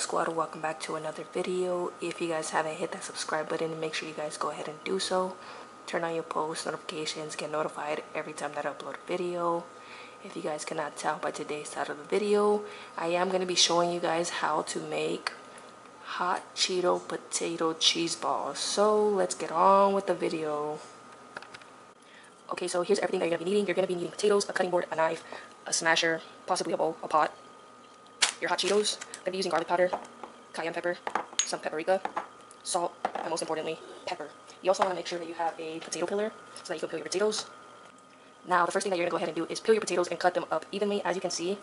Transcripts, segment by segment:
squad, welcome back to another video. If you guys haven't hit that subscribe button, make sure you guys go ahead and do so. Turn on your post notifications, get notified every time that I upload a video. If you guys cannot tell by today's title of the video, I am going to be showing you guys how to make hot Cheeto potato cheese balls. So let's get on with the video. Okay, so here's everything that you're going to be needing. You're going to be needing potatoes, a cutting board, a knife, a smasher, possibly a bowl, a pot, your hot Cheetos. I'm going to be using garlic powder, cayenne pepper, some paprika, salt, and most importantly, pepper. You also want to make sure that you have a potato peeler so that you can peel your potatoes. Now, the first thing that you're going to go ahead and do is peel your potatoes and cut them up evenly. As you can see,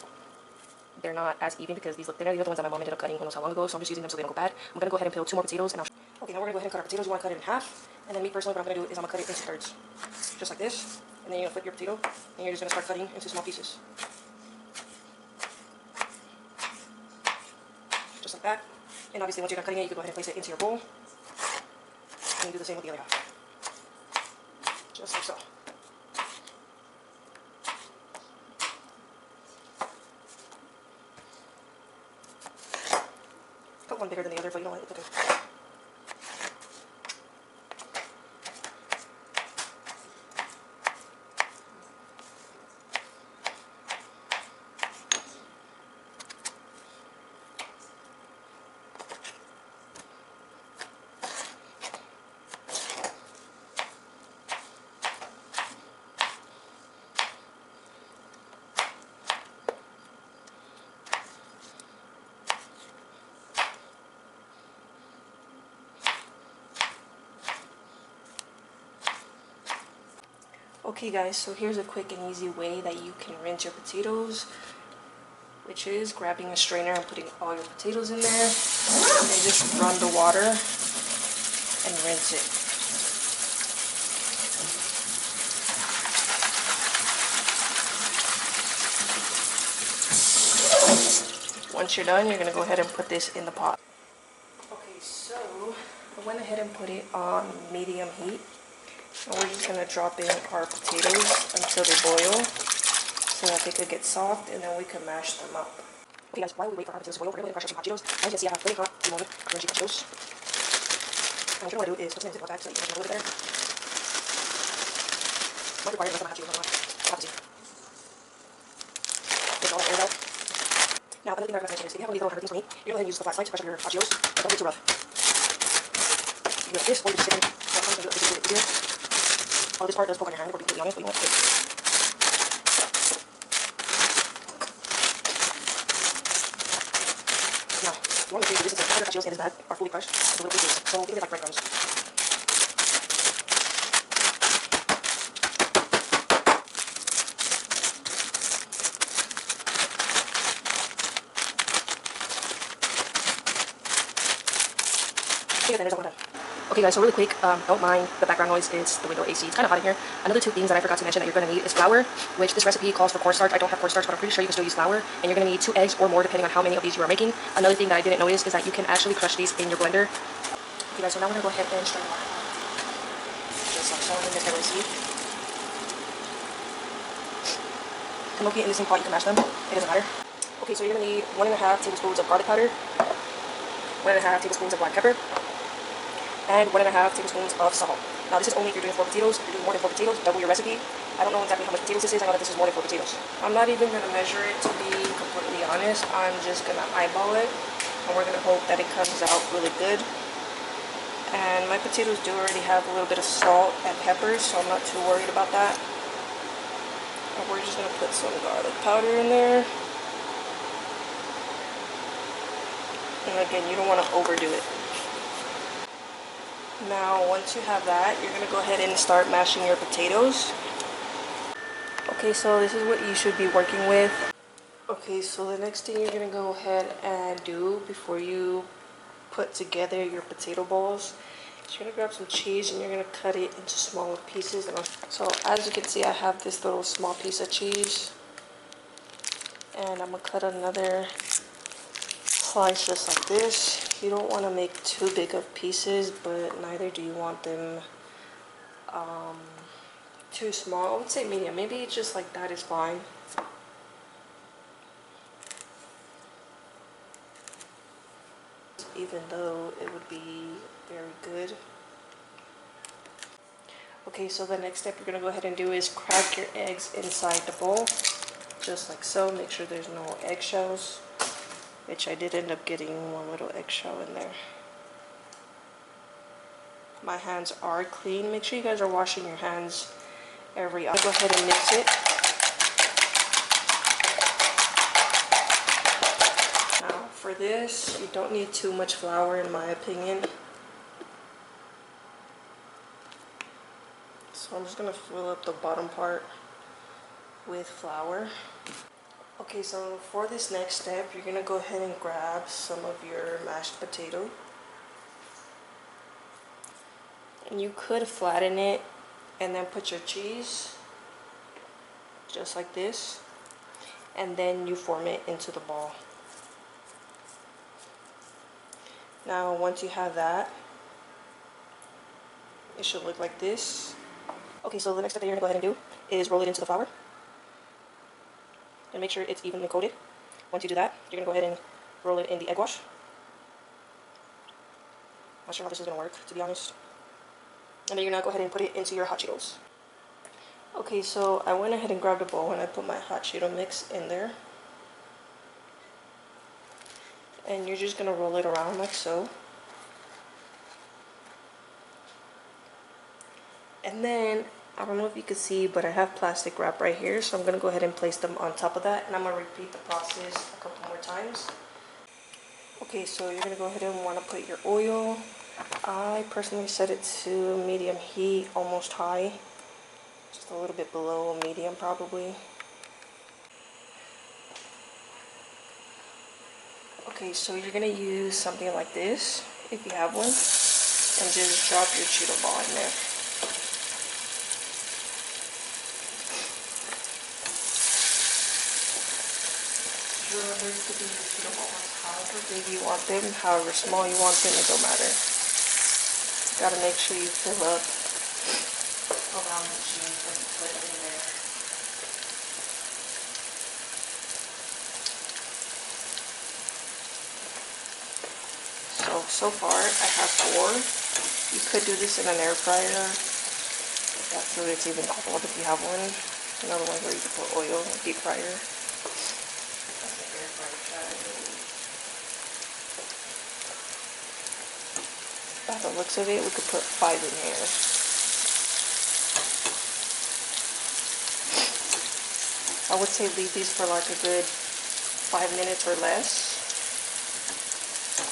they're not as even because these look thinner. These are the ones that my mom ended up cutting who knows how long ago, so I'm just using them so they don't go bad. I'm going to go ahead and peel 2 more potatoes. Okay, now we're going to go ahead and cut our potatoes. You want to cut it in half. And then me personally, what I'm going to do is I'm going to cut it into thirds. Just like this. And then you're going to flip your potato, and you're just going to start cutting into small pieces. Just like that. And obviously once you're done cutting it, you can go ahead and place it into your bowl. And you do the same with the other half. Just like so. Cut one bigger than the other, but you know what, it's okay. Okay guys, so here's a quick and easy way that you can rinse your potatoes, which is grabbing a strainer and putting all your potatoes in there, and just run the water and rinse it. Once you're done, you're going to go ahead and put this in the pot. Okay, so I went ahead and put it on medium heat. And we're just going to drop in our potatoes until they boil so that they could get soft, and then we can mash them up. Okay guys, while we wait for our potatoes to boil, we're going to crush up some hot Cheetos. As you can see, I have really hot demolted crunchy Cheetos. And what you're going to do is put some in the bag so that you can hold it there. Not required unless I'm hot Cheetos, not easy. Get all that air out. Now, another thing that I recommend is if you have one of these little hard things for me, you're going to go ahead and use the flat side to crush up your hot Cheetos, but don't get too rough. You do like this, or you just stick it in. Sometimes you do it easier. Oh, this part does poke on your hand, to be completely honest, but you won't fit. Now, you want to make sure this is the hot Cheetos in this bag are fully crushed with little pieces, so think of it like breadcrumbs. Okay, then there's all done. Okay guys, so really quick, don't mind the background noise, it's the window AC, it's kind of hot in here. Another 2 things that I forgot to mention that you're going to need is flour, which this recipe calls for cornstarch. I don't have cornstarch, but I'm pretty sure you can still use flour. And you're going to need 2 eggs or more depending on how many of these you are making. Another thing that I didn't notice is that you can actually crush these in your blender. Okay guys, so now we're going to go ahead and strain the water. Just like so, in this heavily seed. And look in the same pot, you can mash them, it doesn't matter. Okay, so you're going to need 1.5 tablespoons of garlic powder, 1.5 tablespoons of black pepper, and 1.5 tablespoons of salt. Now this is only if you're doing 4 potatoes. If you're doing more than 4 potatoes, double your recipe. I don't know exactly how much potatoes this is. I know that this is more than 4 potatoes. I'm not even going to measure it, to be completely honest. I'm just going to eyeball it, and we're going to hope that it comes out really good. And my potatoes do already have a little bit of salt and pepper, so I'm not too worried about that. And we're just going to put some garlic powder in there. And again, you don't want to overdo it. Now, once you have that, you're going to go ahead and start mashing your potatoes. Okay, so this is what you should be working with. Okay, so the next thing you're going to go ahead and do before you put together your potato balls is you're going to grab some cheese and you're going to cut it into smaller pieces. So as you can see, I have this little small piece of cheese. And I'm going to cut another slice just like this. You don't want to make too big of pieces, but neither do you want them too small. I would say medium. Maybe just like that is fine. even though it would be very good. Okay, so the next step you're gonna go ahead and do is crack your eggs inside the bowl, just like so. Make sure there's no eggshells, which I did end up getting one little eggshell in there. My hands are clean. Make sure you guys are washing your hands every hour. Go ahead and mix it. Now for this, you don't need too much flour in my opinion. So I'm just gonna fill up the bottom part with flour. Okay, so for this next step, you're gonna go ahead and grab some of your mashed potato. And you could flatten it and then put your cheese, just like this. And then you form it into the ball. Now, once you have that, it should look like this. Okay, so the next step that you're gonna go ahead and do is roll it into the flour. And make sure it's evenly coated. Once you do that, you're gonna go ahead and roll it in the egg wash. Not sure how this is gonna work, to be honest. And then you're gonna go ahead and put it into your hot Cheetos. Okay, so I went ahead and grabbed a bowl and I put my hot Cheeto mix in there. And you're just gonna roll it around like so. And then, I don't know if you can see, but I have plastic wrap right here. So I'm gonna go ahead and place them on top of that. And I'm gonna repeat the process a couple more times. Okay, so you're gonna go ahead and wanna put your oil. I personally set it to medium heat, almost high. Just a little bit below medium probably. Okay, so you're gonna use something like this, if you have one, and just drop your Cheeto ball in there. Remember to do your Cheeto balls however big you want them, however small you want them, it don't matter. Gotta make sure you fill up around the cheese that you put in there. So far I have 4. You could do this in an air fryer. That's really, it's even called if you have one. Another one where you can put oil, deep fryer. That's an air fryer try. By the looks of it, we could put 5 in here. I would say leave these for like a good 5 minutes or less.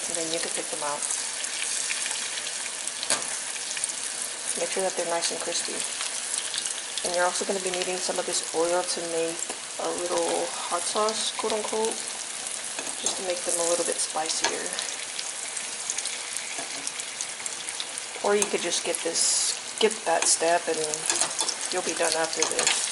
And then you can pick them out. Make sure that they're nice and crispy. And you're also going to be needing some of this oil to make a little hot sauce, quote unquote, just to make them a little bit spicier. Or you could just skip that step and you'll be done after this.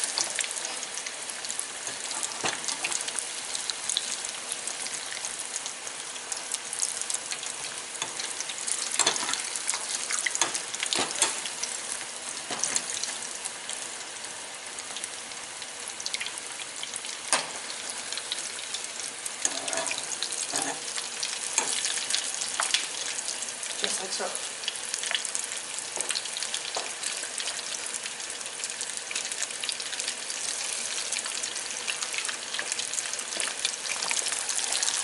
Just like so.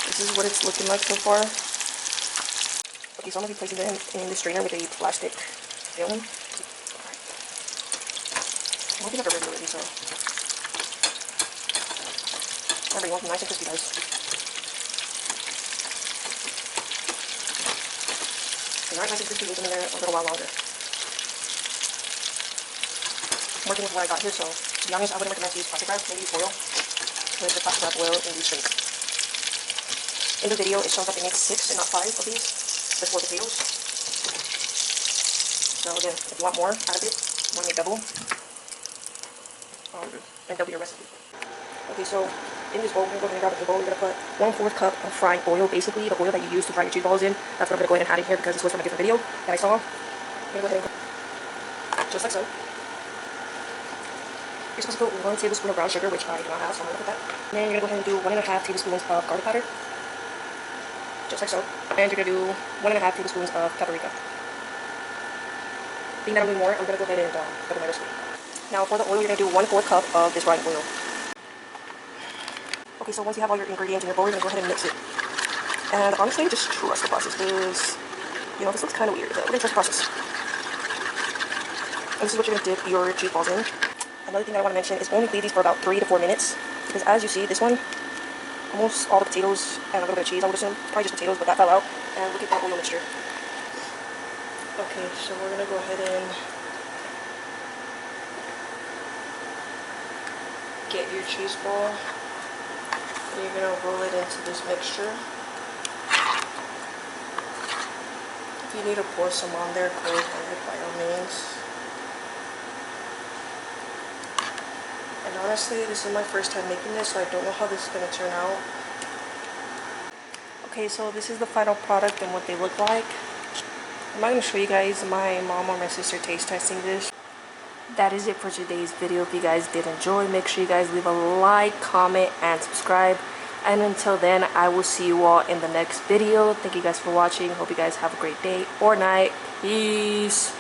This is what it's looking like so far. Okay, so I'm going to be placing them in the strainer with a plastic film. I'm hoping I've already so. Remember, you want them nice and crispy, guys. They aren't nice and crispy, leave them in there a little while longer. I'm working with what I got here, so to be honest, I wouldn't recommend to use plastic wrap, maybe use foil. Because the plastic wrap will induce shrink. In the video, it shows that they make 6 and not 5 of these. There's 4 potatoes. So again, if you want more out of it, you want to make double. And double your recipe. Okay, so in this bowl, we're going to grab a bowl. We're going to put 1/4 cup of fried oil, basically the oil that you use to fry your cheese balls in. That's what I'm going to go ahead and add in here because this was from a different video that I saw. I'm going to go ahead and just like so. You're supposed to put 1 tablespoon of brown sugar, which I do not have, so I'm going to put that. And then you're going to go ahead and do 1.5 tablespoons of garlic powder. just like so. And you're gonna do 1.5 tablespoons of paprika. Being that I'm doing more, I'm gonna go ahead and double my recipe. Now for the oil, you're gonna do 1/4 cup of this brine oil. Okay, so once you have all your ingredients in your bowl, you're gonna go ahead and mix it. And honestly, just trust the process because, you know, this looks kind of weird, but we're gonna trust the process. And this is what you're gonna dip your cheese balls in. Another thing that I want to mention is only leave these for about 3 to 4 minutes because as you see, this one, almost all the potatoes and a little bit of cheese, I would assume, probably just potatoes, but that fell out. And look at that oil mixture. Okay, so we're gonna go ahead and get your cheese ball. And you're gonna roll it into this mixture. If you need to pour some on there, go ahead by all means. And honestly, this is my first time making this, so I don't know how this is going to turn out. Okay, so this is the final product and what they look like. I'm not going to show you guys my mom or my sister taste testing this. That is it for today's video. If you guys did enjoy, make sure you guys leave a like, comment, and subscribe. And until then, I will see you all in the next video. Thank you guys for watching. Hope you guys have a great day or night. Peace.